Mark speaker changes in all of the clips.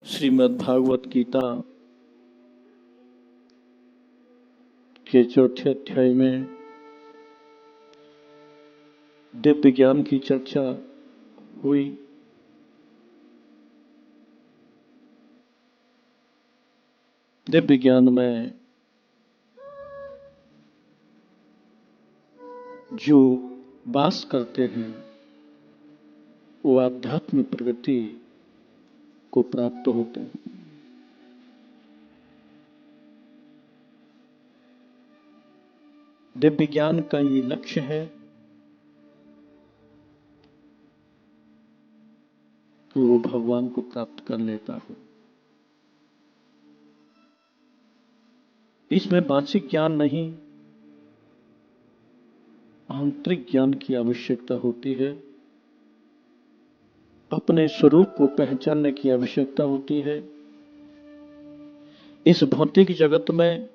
Speaker 1: श्रीमद् भागवत गीता के चौथे अध्याय में दिव्य ज्ञान की चर्चा हुई। दिव्य ज्ञान में जो वास करते हैं वो आध्यात्मिक प्रगति को प्राप्त होते हैं। दिव्य ज्ञान का ये लक्ष्य है कि वो भगवान को प्राप्त कर लेता है। इसमें वाचिक ज्ञान नहीं, आंतरिक ज्ञान की आवश्यकता होती है। अपने स्वरूप को पहचानने की आवश्यकता होती है। इस भौतिक जगत में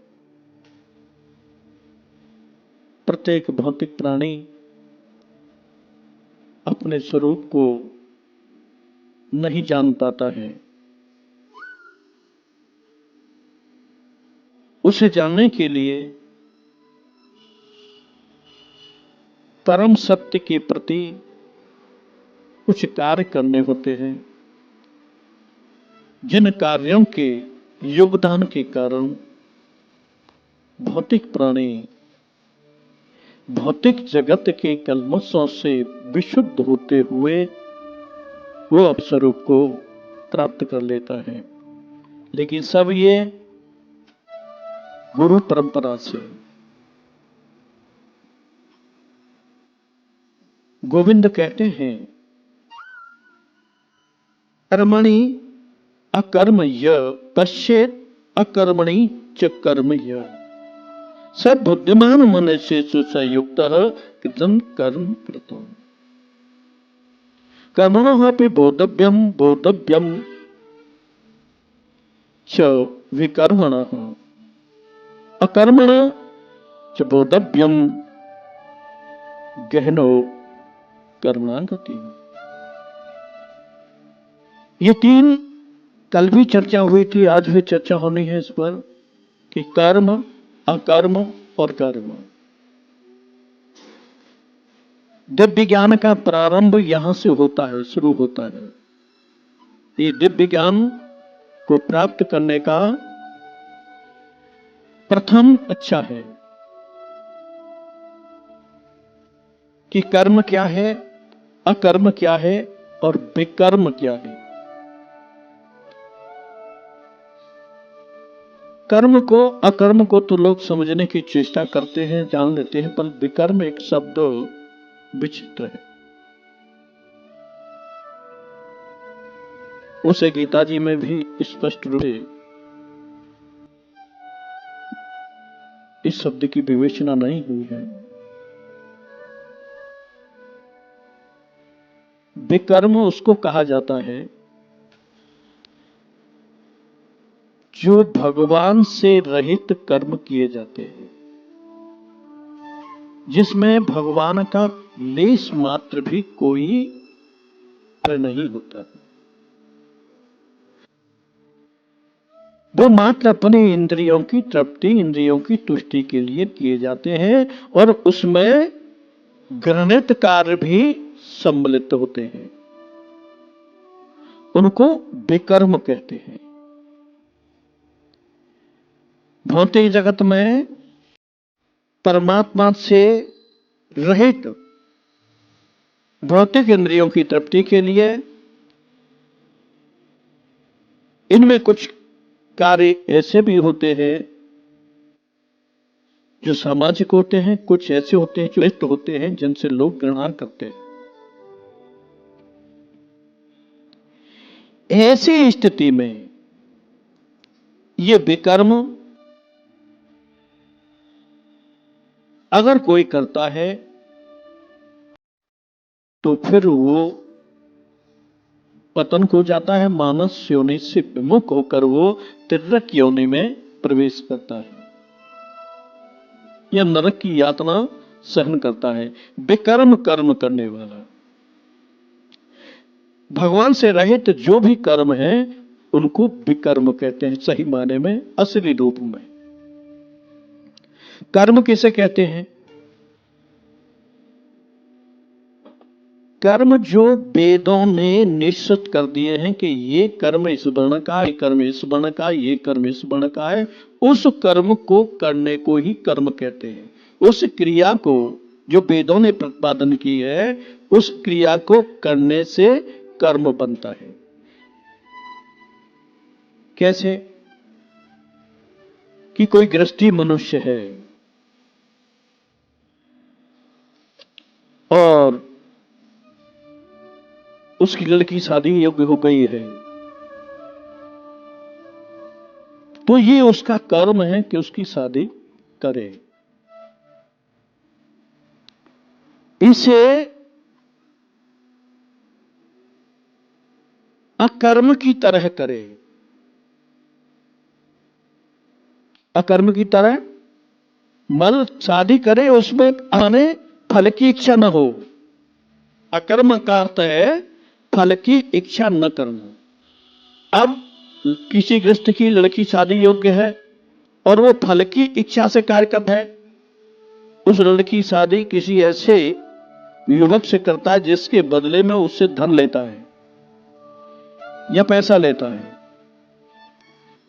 Speaker 1: प्रत्येक भौतिक प्राणी अपने स्वरूप को नहीं जान पाता है। उसे जानने के लिए परम सत्य के प्रति कुछ कार्य करने होते हैं, जिन कार्यों के योगदान के कारण भौतिक प्राणी भौतिक जगत के कल्मशों से विशुद्ध होते हुए वो अपस्वरूप को प्राप्त कर लेता है। लेकिन सब ये गुरु परंपरा से। गोविंद कहते हैं, कर्मणि अकर्मय पश्चेत अकर्मणि च कर्मय स बुद्धिमान मनुष्येषु संयुक्तः कृतं कर्म कृतम्। कर्मणः अपि बोद्धव्यं च विकर्मणः अकर्मणः च बोद्धव्यं गहनो कर्मणा गति। ये तीन कल भी चर्चा हुई थी, आज भी चर्चा होनी है इस पर कि कर्म, अकर्म और कर्म। दिव्य ज्ञान का प्रारंभ यहां से होता है, शुरू होता है। ये दिव्य ज्ञान को प्राप्त करने का प्रथम अच्छा है कि कर्म क्या है, अकर्म क्या है और विकर्म क्या है। कर्म को, अकर्म को तो लोग समझने की चेष्टा करते हैं, जान लेते हैं, पर विकर्म एक शब्द विचित्र है। उसे गीता जी में भी स्पष्ट रूप से इस शब्द की विवेचना नहीं हुई है। विकर्म उसको कहा जाता है जो भगवान से रहित कर्म किए जाते हैं, जिसमें भगवान का लेश मात्र भी कोई नहीं होता। वो मात्र अपनी इंद्रियों की तृप्ति, इंद्रियों की तुष्टि के लिए किए जाते हैं और उसमें घृणित कार्य भी सम्मिलित होते हैं। उनको विकर्म कहते हैं। भौतिक जगत में परमात्मा से रहित भौतिक इंद्रियों की तृप्ति के लिए इनमें कुछ कार्य ऐसे भी होते हैं जो सामाजिक होते हैं, कुछ ऐसे होते हैं जो इष्ट होते हैं, जिनसे लोग घृणा करते हैं। ऐसी स्थिति में ये विकर्म अगर कोई करता है तो फिर वो पतन हो जाता है। मानस योनि से विमुख होकर वो तिर्यक योनि में प्रवेश करता है या नरक की यातना सहन करता है। विकर्म कर्म करने वाला, भगवान से रहित जो भी कर्म है उनको विकर्म कहते हैं, सही माने में, असली रूप में। कर्म किसे कहते हैं? कर्म जो वेदों ने निश्चित कर दिए हैं कि ये कर्म इस वर्ण का, ये कर्म इस वर्ण का, ये कर्म इस वर्ण का है, उस कर्म को करने को ही कर्म कहते हैं। उस क्रिया को जो वेदों ने प्रतिपादन की है, उस क्रिया को करने से कर्म बनता है। कैसे? कि कोई गृहस्थी मनुष्य है और उसकी लड़की शादी योग्य हो गई है, तो ये उसका कर्म है कि उसकी शादी करे। इसे अकर्म की तरह करे। अकर्म की तरह मतलब शादी करे, उसमें आने फल की इच्छा न हो। अकर्म का अर्थ है फल की इच्छा न करना। अब किसी गृहस्थ की लड़की शादी योग्य है और वो फल की इच्छा से कार्य करता है, उस लड़की की शादी किसी ऐसे युवक से करता है जिसके बदले में उससे धन लेता है या पैसा लेता है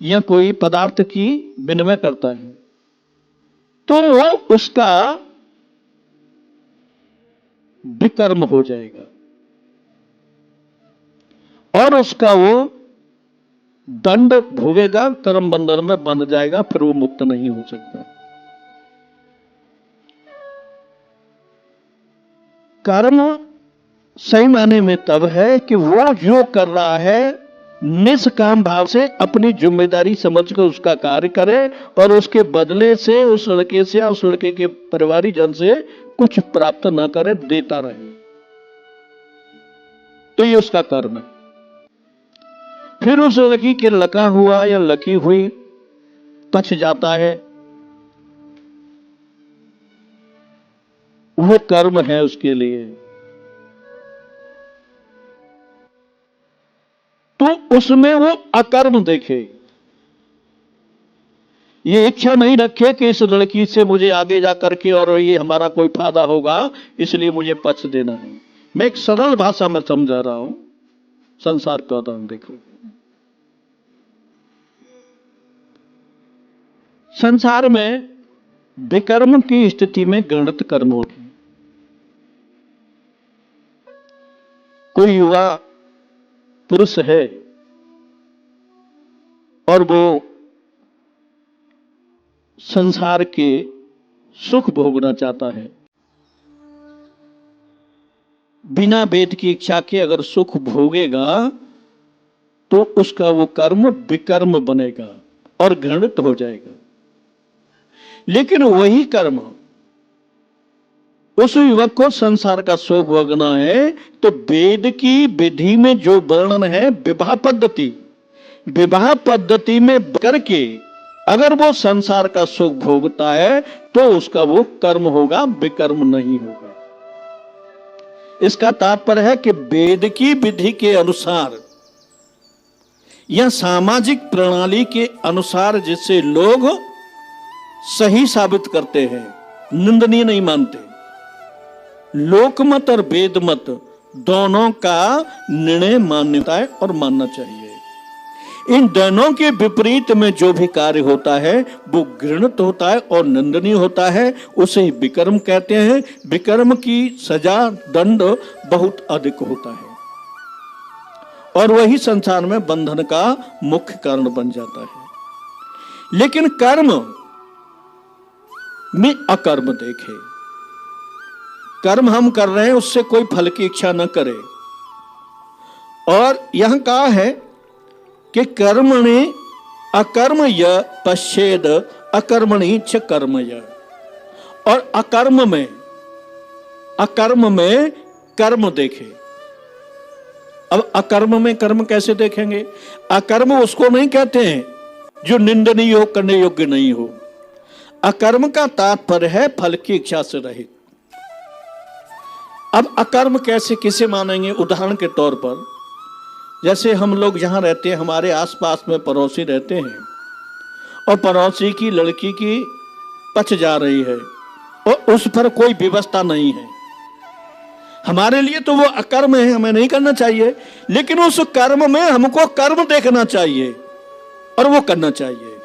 Speaker 1: या कोई पदार्थ की विनिमय करता है, तो वो उसका विकर्म हो जाएगा और उसका वो दंड भोगेगा, कर्म बंधन में बंध जाएगा, फिर वो मुक्त नहीं हो सकता। कर्म सही माने में तब है कि वो जो कर रहा है निष्काम भाव से अपनी जिम्मेदारी समझकर उसका कार्य करे और उसके बदले से उस लड़के से या उस लड़के के परिवारी जन से कुछ प्राप्त न करे, देता रहे, तो ये उसका कर्म है। फिर उस लड़की के लका हुआ या लकी हुई पच जाता है, वो कर्म है उसके लिए। तो उसमें वो अकर्म देखे, ये इच्छा नहीं रखे कि इस लड़की से मुझे आगे जा करके और ये हमारा कोई फायदा होगा इसलिए मुझे पक्ष देना है। मैं एक सरल भाषा में समझा रहा हूं, संसार का उदाहरण देखो। संसार में विकर्म की स्थिति में गणित कर्म होते हैं। कोई युवा पुरुष है और वो संसार के सुख भोगना चाहता है, बिना वेद की इच्छा के अगर सुख भोगेगा तो उसका वो कर्म विकर्म बनेगा और घृणित हो जाएगा। लेकिन वही कर्म उस युवक को संसार का सुख भोगना है तो वेद की विधि में जो वर्णन है विवाह पद्धति में करके अगर वो संसार का सुख भोगता है तो उसका वो कर्म होगा, विकर्म नहीं होगा। इसका तात्पर्य है कि वेद की विधि के अनुसार या सामाजिक प्रणाली के अनुसार जिसे लोग सही साबित करते हैं, निंदनीय नहीं मानते, लोकमत और वेदमत दोनों का निर्णय मान्यता है और मानना चाहिए। इन दोनों के विपरीत में जो भी कार्य होता है वो घृणित होता है और निंदनीय होता है, उसे विकर्म कहते हैं। विकर्म की सजा दंड बहुत अधिक होता है और वही संसार में बंधन का मुख्य कारण बन जाता है। लेकिन कर्म में अकर्म देखे, कर्म हम कर रहे हैं उससे कोई फल की इच्छा न करे। और यह कहा है कि कर्मणि अकर्मय पश्चेद अकर्मणि च कर्मय, और अकर्म में कर्म देखे। अब अकर्म में कर्म कैसे देखेंगे? अकर्म उसको नहीं कहते हैं जो निंदनीय हो, करने योग्य नहीं हो। अकर्म का तात्पर्य है फल की इच्छा से रहित। अब अकर्म कैसे किसे मानेंगे? उदाहरण के तौर पर जैसे हम लोग जहां रहते हैं, हमारे आसपास में पड़ोसी रहते हैं और पड़ोसी की लड़की की पच जा रही है और उस पर कोई व्यवस्था नहीं है, हमारे लिए तो वो अकर्म है, हमें नहीं करना चाहिए, लेकिन उस कर्म में हमको कर्म देखना चाहिए और वो करना चाहिए।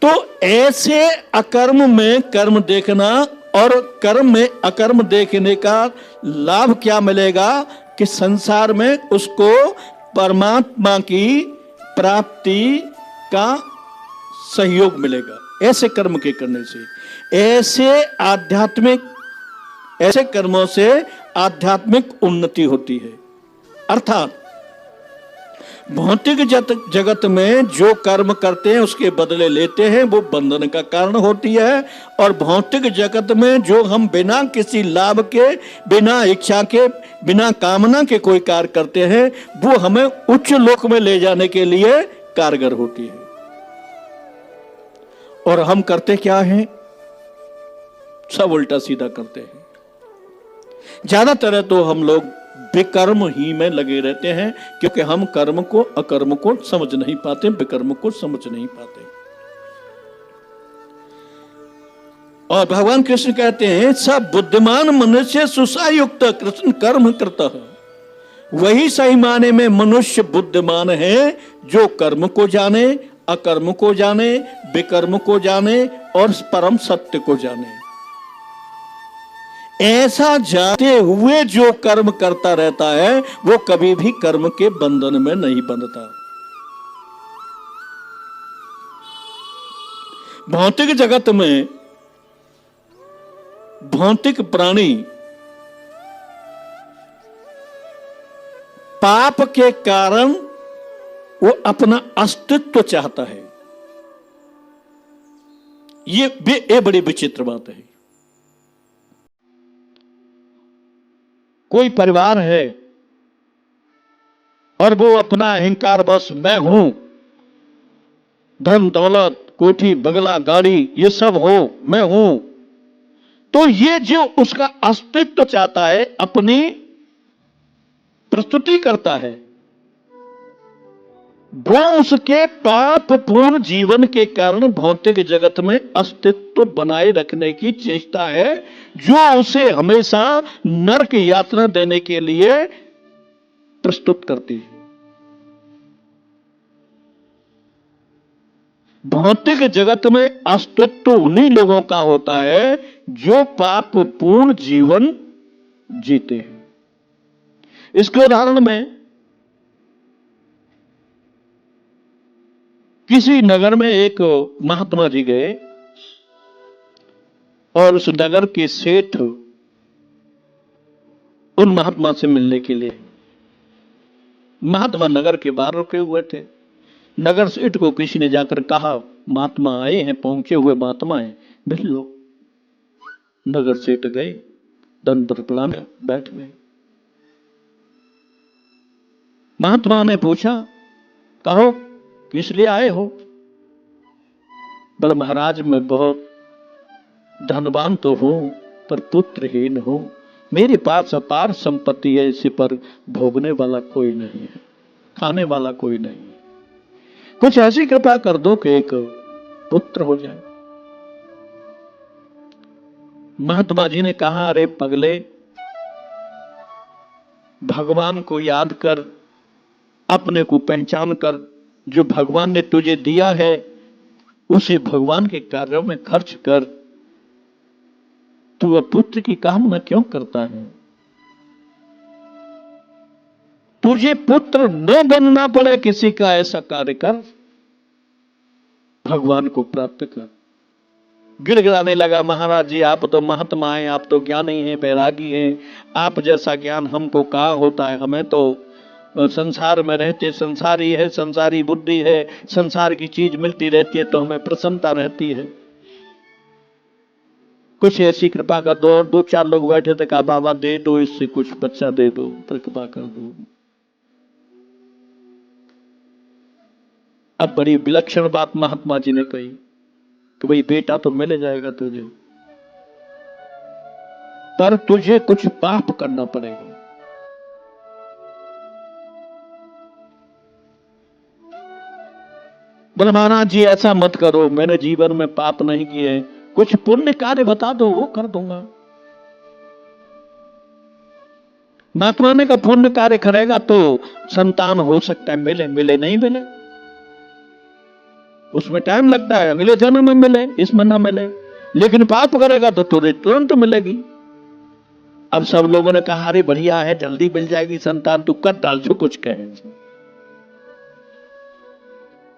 Speaker 1: तो ऐसे अकर्म में कर्म देखना और कर्म में अकर्म देखने का लाभ क्या मिलेगा कि संसार में उसको परमात्मा की प्राप्ति का सहयोग मिलेगा, ऐसे कर्म के करने से। ऐसे कर्मों से आध्यात्मिक उन्नति होती है। अर्थात भौतिक जगत में जो कर्म करते हैं उसके बदले लेते हैं, वो बंधन का कारण होती है। और भौतिक जगत में जो हम बिना किसी लाभ के, बिना इच्छा के, बिना कामना के कोई कार्य करते हैं, वो हमें उच्च लोक में ले जाने के लिए कारगर होती है। और हम करते क्या हैं? सब उल्टा सीधा करते हैं। ज्यादातर तो हम लोग विकर्म ही में लगे रहते हैं, क्योंकि हम कर्म को अकर्म को समझ नहीं पाते, विकर्म को समझ नहीं पाते। और भगवान कृष्ण कहते हैं, सब बुद्धिमान मनुष्य सुसायुक्त कृष्ण कर्म करता है। वही सही माने में मनुष्य बुद्धिमान है जो कर्म को जाने, अकर्म को जाने, विकर्म को जाने और परम सत्य को जाने। ऐसा जाते हुए जो कर्म करता रहता है वो कभी भी कर्म के बंधन में नहीं बंधता। भौतिक जगत में भौतिक प्राणी पाप के कारण वो अपना अस्तित्व चाहता है। ये बड़ी विचित्र बात है। कोई परिवार है और वो अपना अहंकार बस मैं हूं, धन दौलत कोठी बंगला गाड़ी ये सब हो, मैं हूं, तो ये जो उसका अस्तित्व चाहता है, अपनी प्रस्तुति करता है, वो उसके पाप पूर्ण जीवन के कारण भौतिक जगत में अस्तित्व बनाए रखने की चेष्टा है, जो उसे हमेशा नरक यातना देने के लिए प्रस्तुत करती है। भौतिक जगत में अस्तित्व उन्हीं लोगों का होता है जो पाप पूर्ण जीवन जीते हैं। इसके उदाहरण में किसी नगर में एक महात्मा जी गए और उस नगर के सेठ उन महात्मा से मिलने के लिए, महात्मा नगर के बाहर रुके हुए थे। नगर सेठ को किसी ने जाकर कहा, महात्मा आए हैं, पहुंचे हुए महात्मा हैं, मिल लो। नगर सेठ गए, दंड प्रणाम बैठ गए। महात्मा ने पूछा, कहो किस लिए आए हो? बोले महाराज मैं बहुत धनवान तो हूं पर पुत्रहीन हूं, मेरे पास अपार संपत्ति है, इसी पर भोगने वाला कोई नहीं है, खाने वाला कोई नहीं है, कुछ ऐसी कृपा कर दो कि एक पुत्र हो जाए। महात्मा जी ने कहा, अरे पगले, भगवान को याद कर, अपने को पहचान कर, जो भगवान ने तुझे दिया है उसे भगवान के कार्यों में खर्च कर। तू पुत्र की कामना क्यों करता है? तुझे पुत्र न बनना पड़े किसी का, ऐसा कार्य कर, भगवान को प्राप्त कर। गिड़गिड़ाने लगा, महाराज जी आप तो महात्मा हैं, आप तो ज्ञानी हैं, बैरागी हैं, आप जैसा ज्ञान हमको कहाँ होता है, हमें तो संसार में रहते संसारी है, संसारी बुद्धि है, संसार की चीज मिलती रहती है तो हमें प्रसन्नता रहती है, कुछ ऐसी कृपा कर दो। दो चार लोग बैठे थे, कहा बाबा दे दो, इससे कुछ बच्चा दे दो, तो कृपा कर दो। अब बड़ी विलक्षण बात महात्मा जी ने कही कि भाई बेटा तो मिल जाएगा तुझे, पर तुझे कुछ पाप करना पड़ेगा। बोले महाराज जी ऐसा मत करो, मैंने जीवन में पाप नहीं किए, कुछ पुण्य कार्य बता दो, वो कर दूंगा। महात्मा ने कहा पुण्य कार्य करेगा तो संतान हो सकता है, मिले मिले नहीं मिले, उसमें टाइम लगता है, अगले जन्म में मिले, इसमें ना मिले। लेकिन पाप करेगा तो तुरंत मिलेगी। अब सब लोगों ने कहा अरे बढ़िया है, जल्दी मिल जाएगी संतान, तू कर डाल जो कुछ कहे।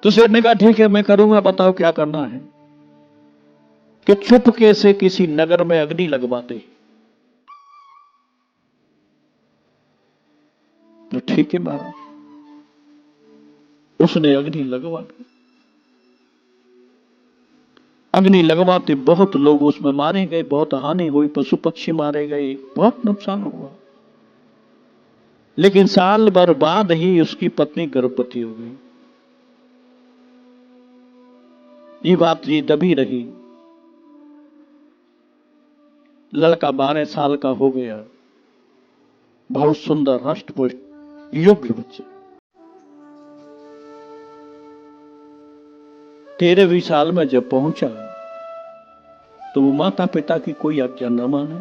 Speaker 1: तो सेठ ने कहा ठीक है मैं करूंगा, बताओ क्या करना है। कि चुपके से किसी नगर में अग्नि लगवा दे। तो ठीक है महाराज, उसने अग्नि लगवा दी। अग्नि लगवाते बहुत लोग उसमें मारे गए, बहुत हानि हुई, पशु पक्षी मारे गए, बहुत नुकसान हुआ। लेकिन साल भर बाद ही उसकी पत्नी गर्भवती हो गई। ये बात ये दबी रही। लड़का 12 साल का हो गया, बहुत सुंदर हष्ट पुष्ट योग्य बच्चे। 13वीं साल में जब पहुंचा तो वो माता पिता की कोई आज्ञा न माने,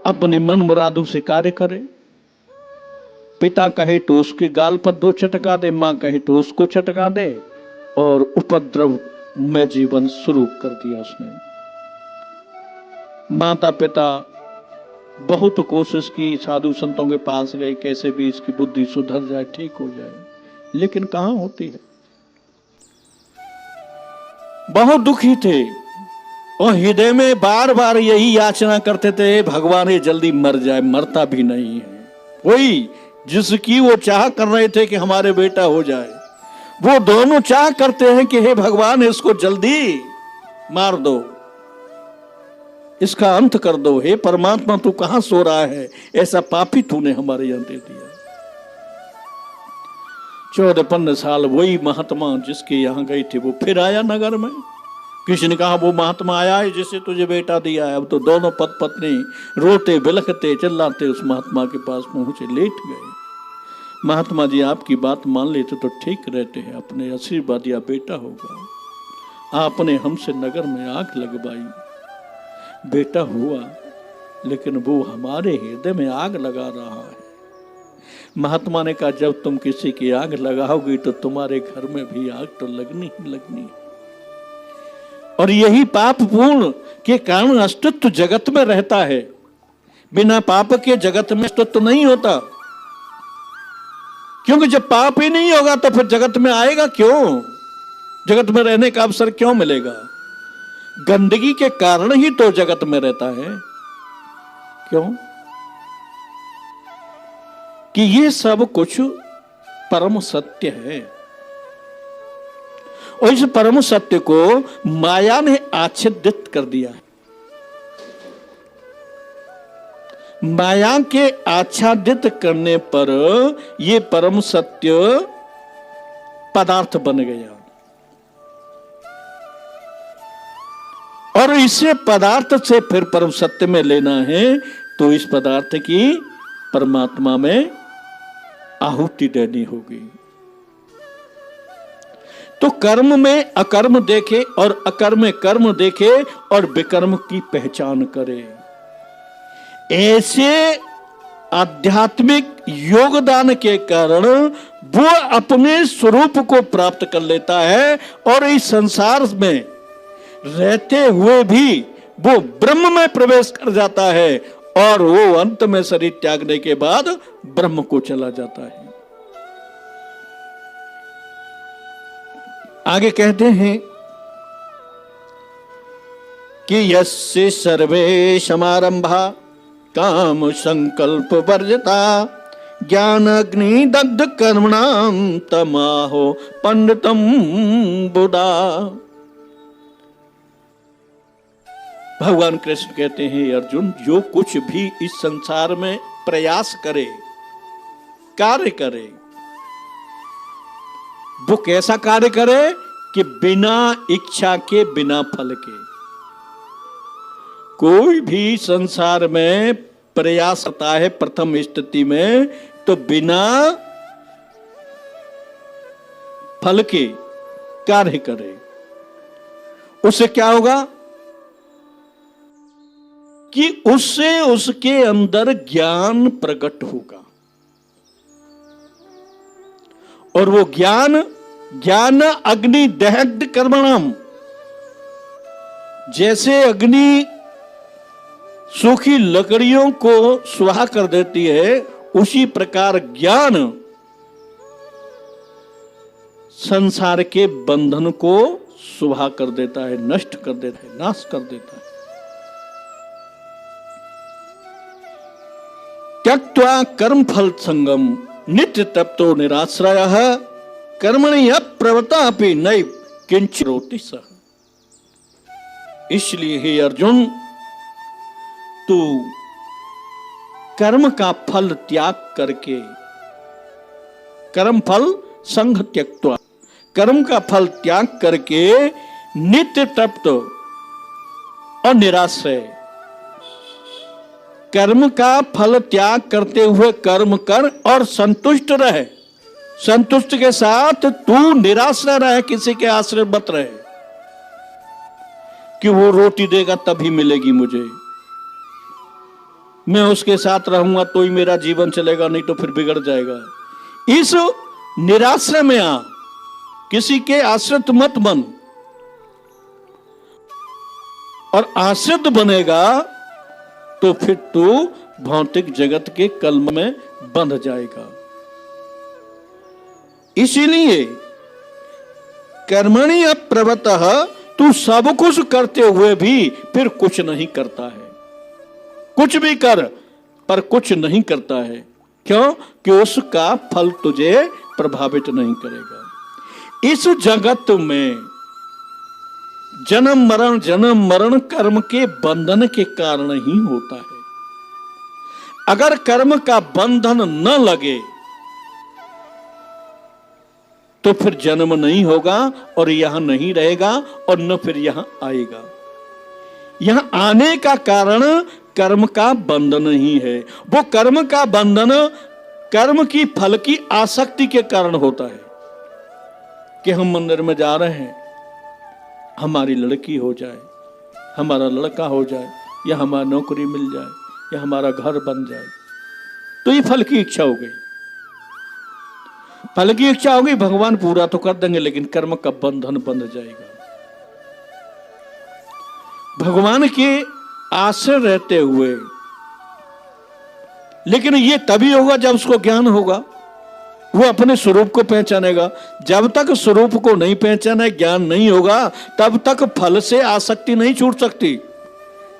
Speaker 1: अपने मन मुरादों से कार्य करे। पिता कहे तो उसके गाल पर 2 चटका दे, मां कहे तो उसको चटका दे, और उपद्रव में जीवन शुरू कर दिया उसने। माता पिता बहुत कोशिश की, साधु संतों के पास गए, कैसे भी इसकी बुद्धि सुधर जाए, ठीक हो जाए, लेकिन कहां होती है। बहुत दुखी थे और हृदय में बार बार यही याचना करते थे, भगवान ये जल्दी मर जाए, मरता भी नहीं है। वही जिसकी वो चाह कर रहे थे कि हमारे बेटा हो जाए, वो दोनों चाह करते हैं कि हे भगवान इसको जल्दी मार दो, इसका अंत कर दो। हे परमात्मा तू कहां सो रहा है, ऐसा पापी तूने हमारे यहां दे दिया। 14-15 साल वही महात्मा जिसके यहां गई थी वो फिर आया नगर में। किसी ने कहा वो महात्मा आया है जिसे तुझे बेटा दिया है। अब तो दोनों पति पत्नी रोते बिलखते चिल्लाते उस महात्मा के पास पहुंचे, लेट गए। महात्मा जी आपकी बात मान लेते तो ठीक रहते हैं, अपने आशीर्वाद या बेटा होगा। आपने हमसे नगर में आग लगवाई, बेटा हुआ, लेकिन वो हमारे हृदय में आग लगा रहा है। महात्मा ने कहा जब तुम किसी की आग लगाओगी तो तुम्हारे घर में भी आग तो लगनी ही लगनी है। और यही पाप पूर्ण के कारण अस्तित्व जगत में रहता है। बिना पाप के जगत में अस्तित्व नहीं होता, क्योंकि जब पाप ही नहीं होगा तो फिर जगत में आएगा क्यों, जगत में रहने का अवसर क्यों मिलेगा। गंदगी के कारण ही तो जगत में रहता है। क्यों कि ये सब कुछ परम सत्य है, और इस परम सत्य को माया ने आच्छादित कर दिया है। माया के आच्छादित करने पर ये परम सत्य पदार्थ बन गया, और इसे पदार्थ से फिर परम सत्य में लेना है तो इस पदार्थ की परमात्मा में आहुति देनी होगी। तो कर्म में अकर्म देखे और अकर्म में कर्म देखे और विकर्म की पहचान करे। ऐसे आध्यात्मिक योगदान के कारण वो अपने स्वरूप को प्राप्त कर लेता है, और इस संसार में रहते हुए भी वो ब्रह्म में प्रवेश कर जाता है, और वो अंत में शरीर त्यागने के बाद ब्रह्म को चला जाता है। आगे कहते हैं कि यस्य सर्वे समारंभा काम संकल्प वर्जिता ज्ञान अग्नि दग्ध कर्मणाम तमाहो पंडितम बुधा। भगवान कृष्ण कहते हैं अर्जुन, जो कुछ भी इस संसार में प्रयास करे, कार्य करे, वो कैसा कार्य करे कि बिना इच्छा के, बिना फल के। कोई भी संसार में प्रयास करता है प्रथम स्थिति में तो बिना फल के कार्य करे, उससे क्या होगा कि उससे उसके अंदर ज्ञान प्रकट होगा। और वो ज्ञान ज्ञान अग्नि दहग्ध कर्मणाम, जैसे अग्नि सूखी लकड़ियों को सुहा कर देती है, उसी प्रकार ज्ञान संसार के बंधन को सुहा कर देता है, नष्ट कर देता है, नाश कर देता है। त्यक्त्वा कर्म फल संगम नित्य तप्तो निराश्रयः कर्मणि अप्रवृत्ता अपि नैव किंचित् करोति सः। इसलिए हे अर्जुन, तू कर्म का फल त्याग करके, कर्म फल संग त्यक्त्वा, कर्म का फल त्याग करके नित्य तप्त और निराश्रय, कर्म का फल त्याग करते हुए कर्म कर और संतुष्ट रहे। संतुष्ट के साथ तू निराश्रय रहे, किसी के आश्रय मत रहे कि वो रोटी देगा तभी मिलेगी मुझे, मैं उसके साथ रहूंगा तो ही मेरा जीवन चलेगा, नहीं तो फिर बिगड़ जाएगा। इस निराश्रय में आ, किसी के आश्रित मत बन। और आश्रित बनेगा तो फिर तू भौतिक जगत के कलम में बंध जाएगा। इसीलिए कर्मणि अप्रवृत्तः, तू सब कुछ करते हुए भी फिर कुछ नहीं करता है। कुछ भी कर पर कुछ नहीं करता है। क्यों? कि उसका फल तुझे प्रभावित नहीं करेगा। इस जगत में जन्म मरण कर्म के बंधन के कारण ही होता है। अगर कर्म का बंधन न लगे तो फिर जन्म नहीं होगा और यहां नहीं रहेगा और न फिर यहां आएगा। यहां आने का कारण कर्म का बंधन ही है। वो कर्म का बंधन कर्म की फल की आसक्ति के कारण होता है कि हम मंदिर में जा रहे हैं, हमारी लड़की हो जाए, हमारा लड़का हो जाए, या हमारी नौकरी मिल जाए, या हमारा घर बन जाए, तो ये फल की इच्छा हो गई। फल की इच्छा होगी, भगवान पूरा तो कर देंगे लेकिन कर्म का बंधन बंध जाएगा। भगवान के आश्रय रहते हुए, लेकिन ये तभी होगा जब उसको ज्ञान होगा, वो अपने स्वरूप को पहचानेगा। जब तक स्वरूप को नहीं पहचाने, ज्ञान नहीं होगा, तब तक फल से आसक्ति नहीं छूट सकती।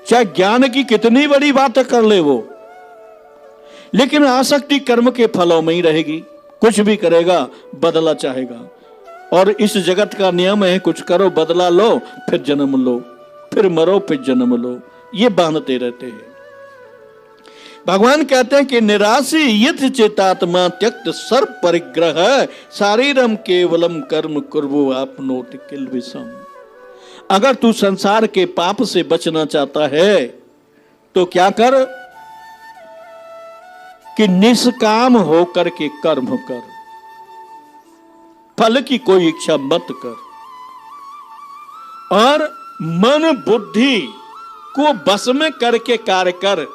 Speaker 1: चाहे ज्ञान की कितनी बड़ी बातें कर ले वो, लेकिन आसक्ति कर्म के फलों में ही रहेगी। कुछ भी करेगा बदला चाहेगा। और इस जगत का नियम है, कुछ करो बदला लो, फिर जन्म लो, फिर मरो, फिर जन्म लो, ये बांधते रहते हैं। भगवान कहते हैं कि निराशी यथ चेतात्मा त्यक्त सर्व परिग्रह शारीरम केवलम कर्म कुर्वो आपनोति किल विषम। अगर तू संसार के पाप से बचना चाहता है तो क्या कर कि निष्काम होकर के कर्म कर, फल की कोई इच्छा मत कर, और मन बुद्धि को बस में करके कार्य कर।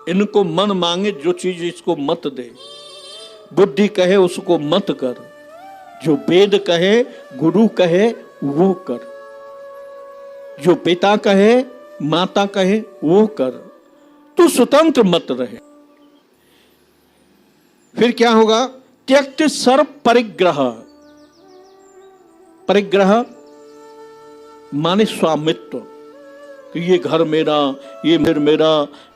Speaker 1: इनको मन मांगे जो चीज इसको मत दे, बुद्धि कहे उसको मत कर, जो वेद कहे गुरु कहे वो कर, जो पिता कहे माता कहे वो कर, तू स्वतंत्र मत रहे। फिर क्या होगा? त्यक्त सर्व परिग्रह। परिग्रह माने स्वामित्व, कि ये घर मेरा, ये मेरा,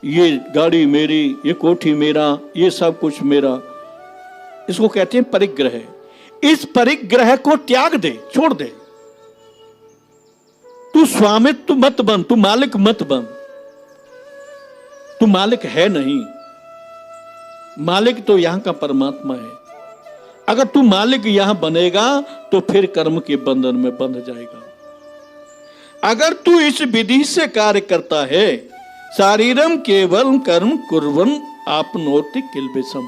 Speaker 1: ये गाड़ी मेरी, ये कोठी मेरा, ये सब कुछ मेरा, इसको कहते हैं परिग्रह। इस परिग्रह को त्याग दे, छोड़ दे। तू स्वामित्व मत बन, तू मालिक मत बन। तू मालिक है नहीं, मालिक तो यहां का परमात्मा है। अगर तू मालिक यहां बनेगा तो फिर कर्म के बंधन में बंध जाएगा। अगर तू इस विधि से कार्य करता है, शारीरम केवल कर्म कुर्वन् आपनोति किल विषम,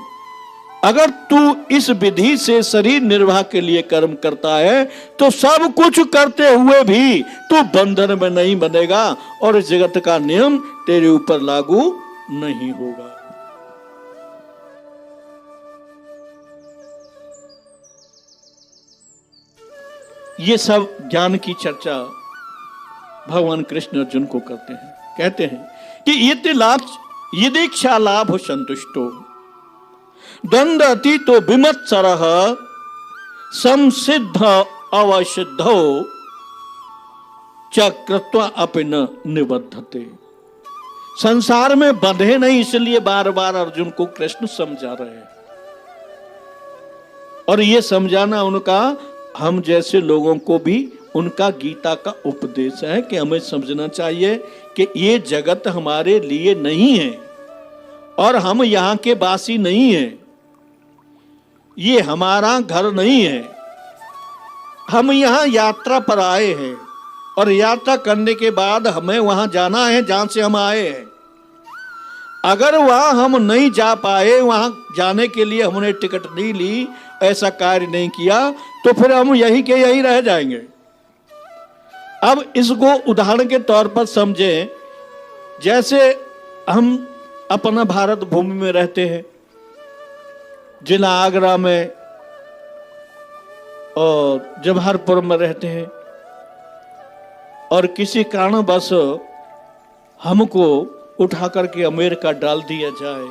Speaker 1: अगर तू इस विधि से शरीर निर्वाह के लिए कर्म करता है तो सब कुछ करते हुए भी तू बंधन में नहीं बनेगा और इस जगत का नियम तेरे ऊपर लागू नहीं होगा। ये सब ज्ञान की चर्चा भगवान कृष्ण अर्जुन को करते हैं। कहते हैं कि ये दीक्षा लाभ संतुष्टो दंड अतीतो विमत्सरः संसिद्ध अवसिद्धो च कृत्वा अपि न निबद्धते। संसार में बंधे नहीं, इसलिए बार बार अर्जुन को कृष्ण समझा रहे हैं। और ये समझाना उनका हम जैसे लोगों को भी उनका गीता का उपदेश है कि हमें समझना चाहिए कि ये जगत हमारे लिए नहीं है और हम यहां के वासी नहीं हैं। ये हमारा घर नहीं है, हम यहां यात्रा पर आए हैं और यात्रा करने के बाद हमें वहां जाना है जहां से हम आए हैं। अगर वहां हम नहीं जा पाए, वहां जाने के लिए हमने टिकट नहीं ली, ऐसा कार्य नहीं किया, तो फिर हम यहीं के यहीं रह जाएंगे। अब इसको उदाहरण के तौर पर समझें, जैसे हम अपना भारत भूमि में रहते हैं, जिला आगरा में और जवाहरपुर में रहते हैं, और किसी कारणवश हमको उठा करके अमेरिका डाल दिया जाए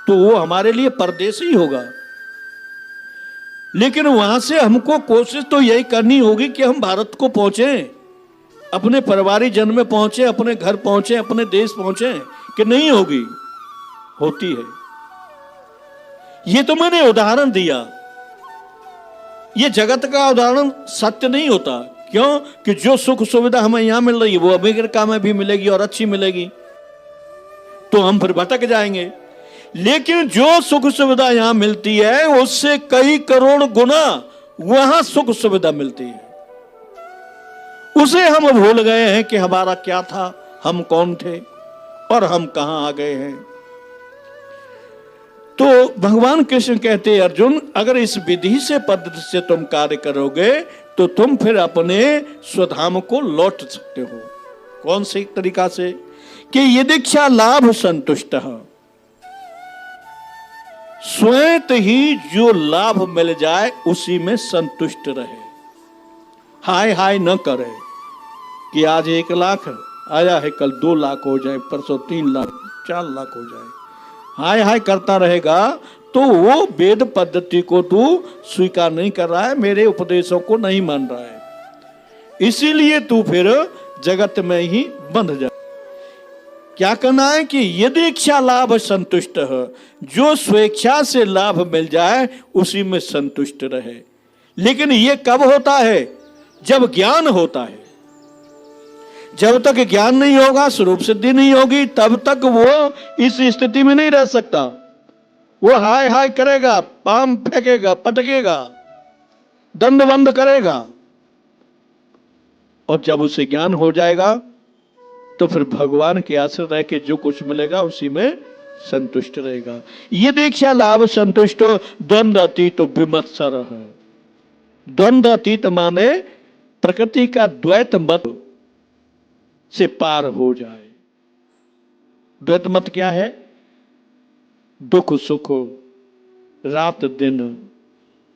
Speaker 1: तो वो हमारे लिए परदेसी होगा। लेकिन वहां से हमको कोशिश तो यही करनी होगी कि हम भारत को पहुंचे, अपने परिवारिक जन में पहुंचे, अपने घर पहुंचे, अपने देश पहुंचे, कि नहीं होगी? होती है। ये तो मैंने उदाहरण दिया, ये जगत का उदाहरण सत्य नहीं होता। क्यों? कि जो सुख सुविधा हमें यहां मिल रही है वो अमेरिका में भी मिलेगी और अच्छी मिलेगी, तो हम फिर भटक जाएंगे। लेकिन जो सुख सुविधा यहां मिलती है उससे कई करोड़ गुना वहां सुख सुविधा मिलती है। उसे हम भूल गए हैं कि हमारा क्या था, हम कौन थे और हम कहां आ गए हैं। तो भगवान कृष्ण कहते हैं, अर्जुन अगर इस विधि से पद्धति से तुम कार्य करोगे तो तुम फिर अपने स्वधाम को लौट सकते हो। कौन से तरीका से? कि ये दीक्षा लाभ संतुष्ट, स्वयं ही जो लाभ मिल जाए उसी में संतुष्ट रहे। हाय हाय न करे कि आज 1 लाख आया है, कल 2 लाख हो जाए, परसों 3 लाख 4 लाख हो जाए। हाय हाय करता रहेगा तो वो वेद पद्धति को तू स्वीकार नहीं कर रहा है, मेरे उपदेशों को नहीं मान रहा है, इसीलिए तू फिर जगत में ही बंध जा। क्या करना है कि यदि इच्छा लाभ संतुष्ट है, जो स्वेच्छा से लाभ मिल जाए उसी में संतुष्ट रहे। लेकिन ये कब होता है? जब ज्ञान होता है। जब तक ज्ञान नहीं होगा, स्वरूप सिद्धि नहीं होगी, तब तक वो इस स्थिति में नहीं रह सकता। वो हाय हाय करेगा, पाम फेंकेगा, पटकेगा, दंड बंद करेगा, और जब उसे ज्ञान हो जाएगा तो फिर भगवान के आश्रित रह के जो कुछ मिलेगा उसी में संतुष्ट रहेगा। ये दीक्षा लाभ संतुष्ट द्वंद्व अतीत विमत्सर है। द्वंद्व अतीत माने प्रकृति का द्वैत मत से पार हो जाए। द्वैत मत क्या है? दुख सुख, रात दिन,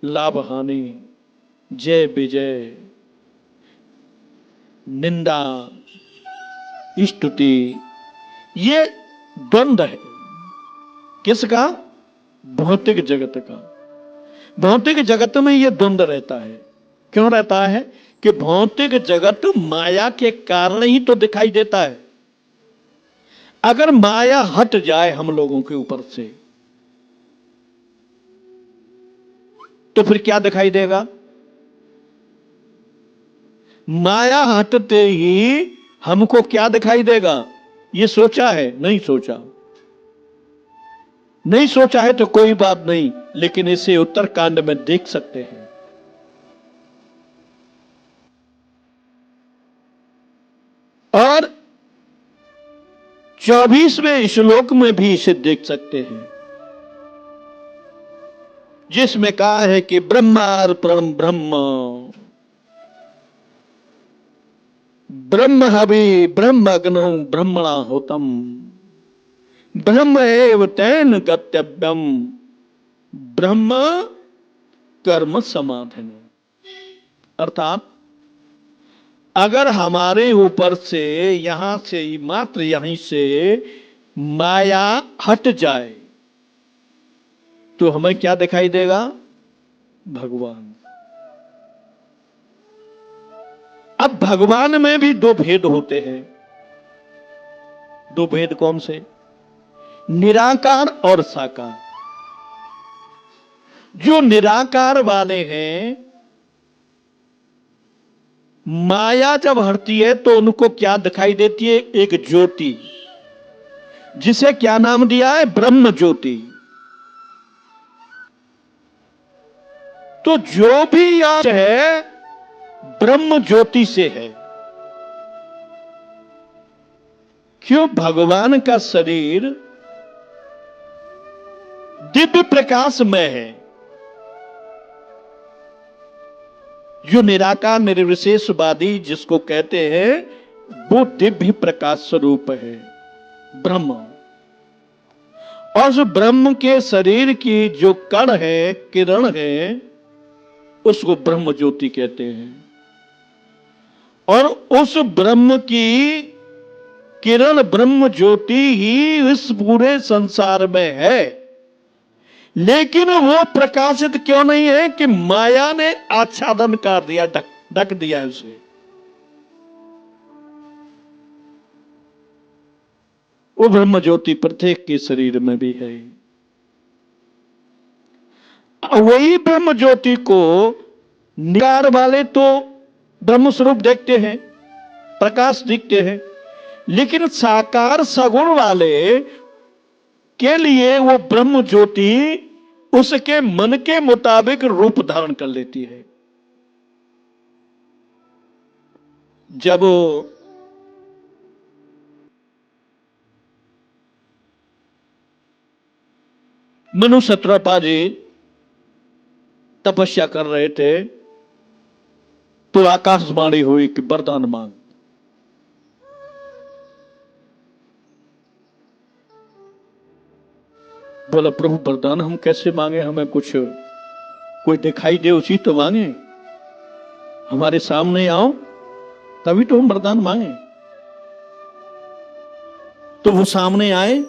Speaker 1: लाभ हानि, जय विजय, निंदा स्तुति, ये द्वंद्व है। किसका? भौतिक जगत का। भौतिक जगत में ये द्वंद्व रहता है। क्यों रहता है? कि भौतिक जगत माया के कारण ही तो दिखाई देता है। अगर माया हट जाए हम लोगों के ऊपर से तो फिर क्या दिखाई देगा? माया हटते ही हमको क्या दिखाई देगा? ये सोचा है? नहीं सोचा। नहीं सोचा है तो कोई बात नहीं, लेकिन इसे उत्तरकांड में देख सकते हैं। और 24वें श्लोक में भी इसे देख सकते हैं। जिसमें कहा है कि ब्रह्मार परम ब्रह्म, ब्रह्म हवि ब्रह्म अग्नो ब्रह्मणा होतम, ब्रह्म एव तेन गत्यव्यम, ब्रह्म कर्म समाधन। अर्थात अगर हमारे ऊपर से यहां से मात्र यहीं से माया हट जाए तो हमें क्या दिखाई देगा? भगवान। अब भगवान में भी दो भेद होते हैं। दो भेद कौन से? निराकार और साकार। जो निराकार वाले हैं, माया जब हटती है तो उनको क्या दिखाई देती है? एक ज्योति, जिसे क्या नाम दिया है? ब्रह्म ज्योति। तो जो भी आज है ब्रह्म ज्योति से है। क्यों? भगवान का शरीर दिव्य प्रकाश में है। जो निराकार निर्विशेषवादी जिसको कहते हैं, वो दिव्य प्रकाश स्वरूप है ब्रह्म। और जो ब्रह्म के शरीर की जो कण है, किरण है, उसको ब्रह्म ज्योति कहते हैं। और उस ब्रह्म की किरण, ब्रह्म ज्योति ही इस पूरे संसार में है। लेकिन वो प्रकाशित क्यों नहीं है? कि माया ने आच्छादन कर दिया, ढक दिया उसे। वो ब्रह्म ज्योति प्रत्येक के शरीर में भी है। वही ब्रह्म ज्योति को निराकार वाले तो ब्रह्म स्वरूप देखते हैं, प्रकाश दिखते हैं, लेकिन साकार सगुण वाले के लिए वो ब्रह्म ज्योति उसके मन के मुताबिक रूप धारण कर लेती है। जब मनु सत्रपा जी तपस्या कर रहे थे तो आकाशवाणी हुई कि वरदान मांग। बोला प्रभु वरदान हम कैसे मांगे? हमें कुछ कोई दिखाई दे उसी तो मांगे, हमारे सामने आओ तभी तो हम वरदान मांगे। तो वो सामने आए,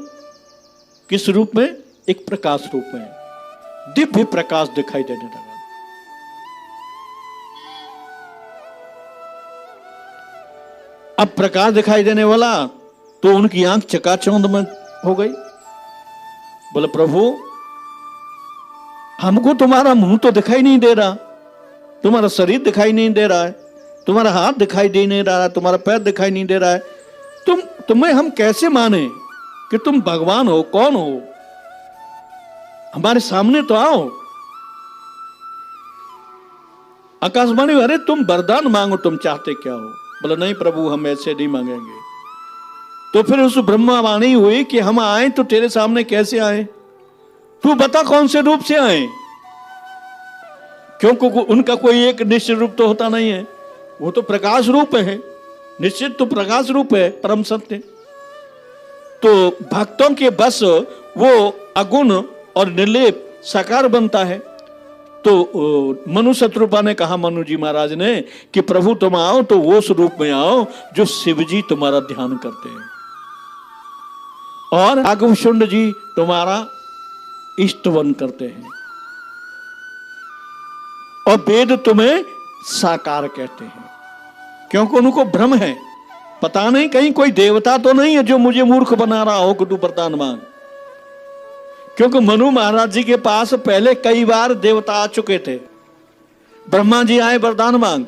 Speaker 1: किस रूप में? एक प्रकाश रूप में, दिव्य प्रकाश दिखाई देने लगा। अब प्रकाश दिखाई देने वाला तो उनकी आंख चकाचौंध में हो गई। बोले प्रभु हमको तुम्हारा मुंह तो दिखाई नहीं दे रहा, तुम्हारा शरीर दिखाई नहीं दे रहा है, तुम्हारा हाथ दिखाई दे नहीं रहा है, तुम्हारा पैर दिखाई नहीं दे रहा है, तुम्हें हम कैसे माने कि तुम भगवान हो? कौन हो? हमारे सामने तो आओ। आकाशवाणी, अरे तुम वरदान मांगो, तुम चाहते क्या हो? बोला नहीं प्रभु हम ऐसे नहीं मांगेंगे। तो फिर उस ब्रह्मवाणी हुई कि हम आए तो तेरे सामने कैसे आए? तू बता कौन से रूप से आए? क्योंकि उनका कोई एक निश्चित रूप तो होता नहीं है, वो तो प्रकाश रूप है, निश्चित तो प्रकाश रूप है परम सत्य। तो भक्तों के बस वो अगुण और निर्लेप साकार बनता है। तो मनु शत्रुपा ने कहा मनु जी महाराज ने कि प्रभु तुम आओ तो वो उस रूप में आओ जो शिव जी तुम्हारा ध्यान करते हैं और नागभूषुंड जी तुम्हारा इष्टवन करते हैं और वेद तुम्हें साकार कहते हैं। क्योंकि उनको भ्रम है, पता नहीं कहीं कोई देवता तो नहीं है जो मुझे मूर्ख बना रहा हो कि तू वरदान मांग। क्योंकि मनु महाराज जी के पास पहले कई बार देवता आ चुके थे। ब्रह्मा जी आए वरदान मांग,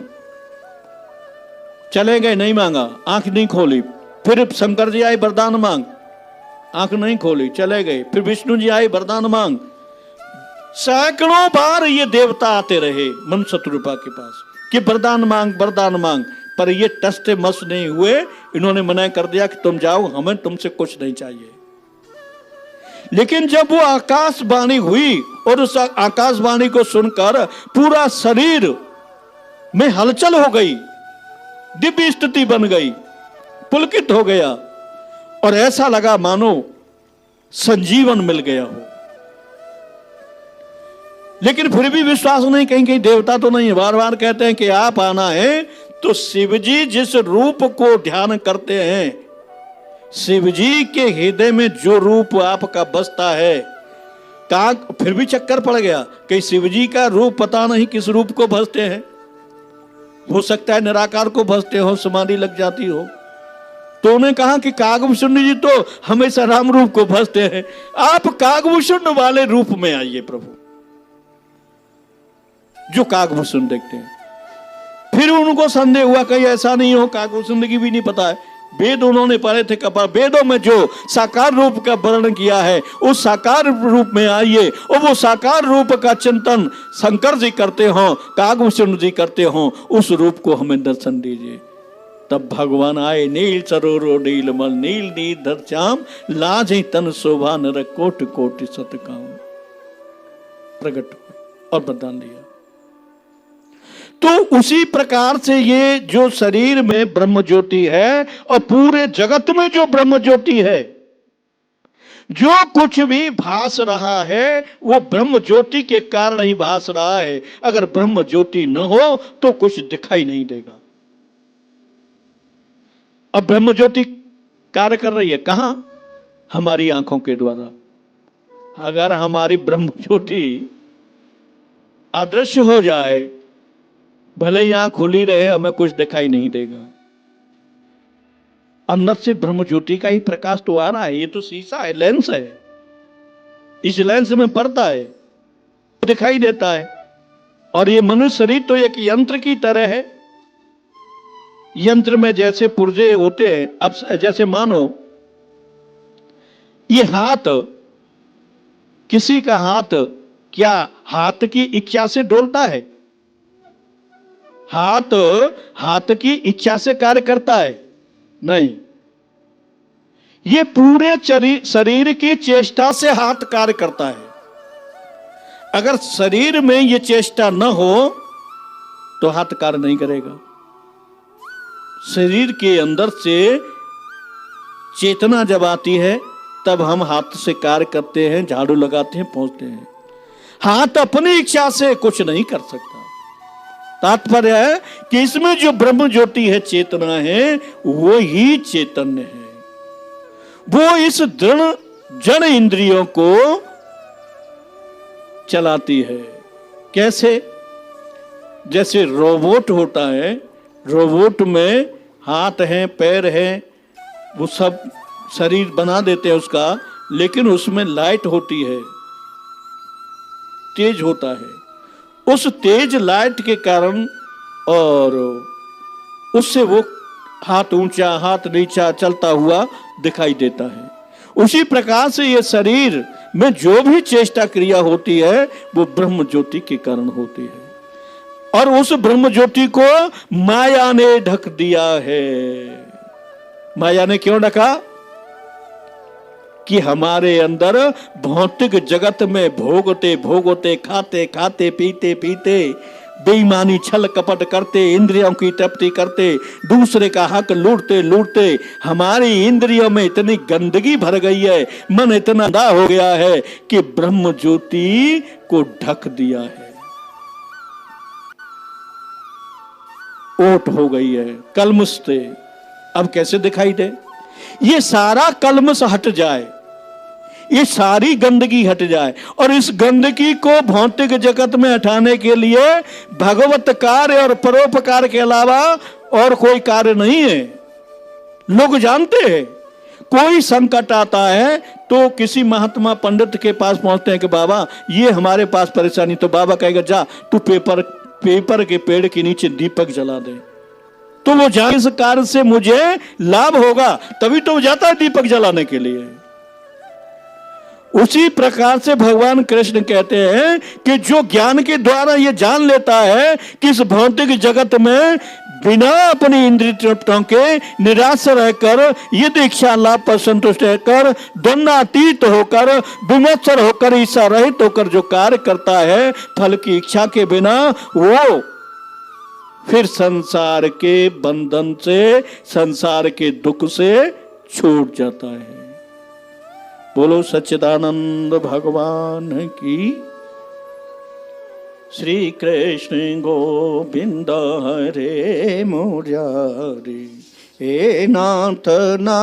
Speaker 1: चले गए, नहीं मांगा, आंख नहीं खोली। फिर शंकर जी आए वरदान मांग, आंख नहीं खोली, चले गए। फिर विष्णु जी आए वरदान मांग। सैकड़ों बार ये देवता आते रहे मनु शत्रुपा के पास कि वरदान मांग वरदान मांग, पर ये टस्टे मस नहीं हुए। इन्होंने मना कर दिया कि तुम जाओ, हमें तुमसे कुछ नहीं चाहिए। लेकिन जब वो आकाशवाणी हुई और उस आकाशवाणी को सुनकर पूरा शरीर में हलचल हो गई, दिव्य स्थिति बन गई, पुलकित हो गया और ऐसा लगा मानो संजीवन मिल गया हो। लेकिन फिर भी विश्वास नहीं, कहीं कहीं देवता तो नहीं है। बार बार कहते हैं कि आप आना है। तो शिव जी जिस रूप को ध्यान करते हैं, शिव जी के हृदय में जो रूप आपका बसता है, काग फिर भी चक्कर पड़ गया कि शिव जी का रूप पता नहीं किस रूप को भजते हैं। हो सकता है निराकार को भजते हो, समाधि लग जाती हो। तो उन्होंने कहा कि कागभूषण जी तो हमेशा राम रूप को भजते हैं, आप कागभूषण वाले रूप में आइए प्रभु, जो कागभूषण देखते हैं। फिर उनको संदेह हुआ कहीं ऐसा नहीं हो, कागभूषण की भी नहीं पता है। वेद उन्होंने पढ़े थे, वेदों में जो साकार रूप का वर्णन किया है उस साकार रूप में आइए और वो साकार रूप का चिंतन शंकर जी करते हो, कागभूषण जी करते हो, उस रूप को हमें दर्शन दीजिए। तब भगवान आए, नील सरोरो नीलमल नील नीधर श्याम, लाज तन शोभा नर कोट कोटि सतकाम। प्रकट और वरदान दिया। तो उसी प्रकार से ये जो शरीर में ब्रह्म ज्योति है और पूरे जगत में जो ब्रह्म ज्योति है, जो कुछ भी भास रहा है वो ब्रह्म ज्योति के कारण ही भास रहा है। अगर ब्रह्म ज्योति न हो तो कुछ दिखाई नहीं देगा। अब ब्रह्म ज्योति कार्य कर रही है कहां? हमारी आंखों के द्वारा। अगर हमारी ब्रह्म ज्योति अदृश्य हो जाए, भले ही आंख खुली रहे, हमें कुछ दिखाई नहीं देगा। अंदर से ब्रह्म ज्योति का ही प्रकाश तो आ रहा है। ये तो शीशा है, लेंस है, इस लेंस में पड़ता है, दिखाई देता है। और ये मनुष्य शरीर तो एक यंत्र की तरह है। यंत्र में जैसे पुर्जे होते हैं, अब जैसे मानो ये हाथ, किसी का हाथ क्या हाथ की इच्छा से डोलता है? हाथ की इच्छा से कार्य करता है? नहीं, ये पूरे शरीर की चेष्टा से हाथ कार्य करता है। अगर शरीर में ये चेष्टा न हो तो हाथ कार्य नहीं करेगा। शरीर के अंदर से चेतना जब आती है तब हम हाथ से कार्य करते हैं, झाड़ू लगाते हैं, पहुंचते हैं। हाथ अपनी इच्छा से कुछ नहीं कर सकता। तात्पर्य है कि इसमें जो ब्रह्म ज्योति है, चेतना है, वो ही चैतन्य है। वो इस दृढ़ जड़ इंद्रियों को चलाती है। कैसे? जैसे रोबोट होता है, रोबोट में हाथ है, पैर है, वो सब शरीर बना देते हैं उसका, लेकिन उसमें लाइट होती है, तेज होता है। उस तेज लाइट के कारण और उससे वो हाथ ऊंचा हाथ नीचा चलता हुआ दिखाई देता है। उसी प्रकार से ये शरीर में जो भी चेष्टा क्रिया होती है वो ब्रह्म ज्योति के कारण होती है। और उस ब्रह्म ज्योति को माया ने ढक दिया है। माया ने क्यों ढका? कि हमारे अंदर भौतिक जगत में भोगते भोगते, खाते खाते, पीते पीते, बेईमानी छल कपट करते, इंद्रियों की तृप्ति करते, दूसरे का हक लूटते लूटते हमारी इंद्रियों में इतनी गंदगी भर गई है, मन इतना गंदा हो गया है कि ब्रह्म ज्योति को ढक दिया है। ओट हो गई है कलमश से। अब कैसे दिखाई दे? ये सारा कलमश हट जाए, ये सारी गंदगी हट जाए। और इस गंदगी को भौतिक जगत में हटाने के लिए भगवत कार्य और परोपकार के अलावा और कोई कार्य नहीं है। लोग जानते हैं कोई संकट आता है तो किसी महात्मा पंडित के पास पहुंचते हैं कि बाबा ये हमारे पास परेशानी, तो बाबा कहेगा जा तू पेपर के पेड़ के नीचे दीपक जला दे। तो वो जान इस कार्य से मुझे लाभ होगा, तभी तो वो जाता है दीपक जलाने के लिए। उसी प्रकार से भगवान कृष्ण कहते हैं कि जो ज्ञान के द्वारा ये जान लेता है कि इस भौतिक जगत में बिना अपनी इंद्रिय तृप्तों के निराश रहकर यदि इच्छा लाभ पर संतुष्ट रहकर द्वंद्वातीत होकर विमत्सर होकर ईर्षा रहित होकर जो कार्य करता है फल की इच्छा के बिना, वो फिर संसार के बंधन से, संसार के दुख से छूट जाता है। बोलो सच्चिदानंद भगवान की। श्री कृष्ण गोविंद हरे मुरारी, हे नाथ ना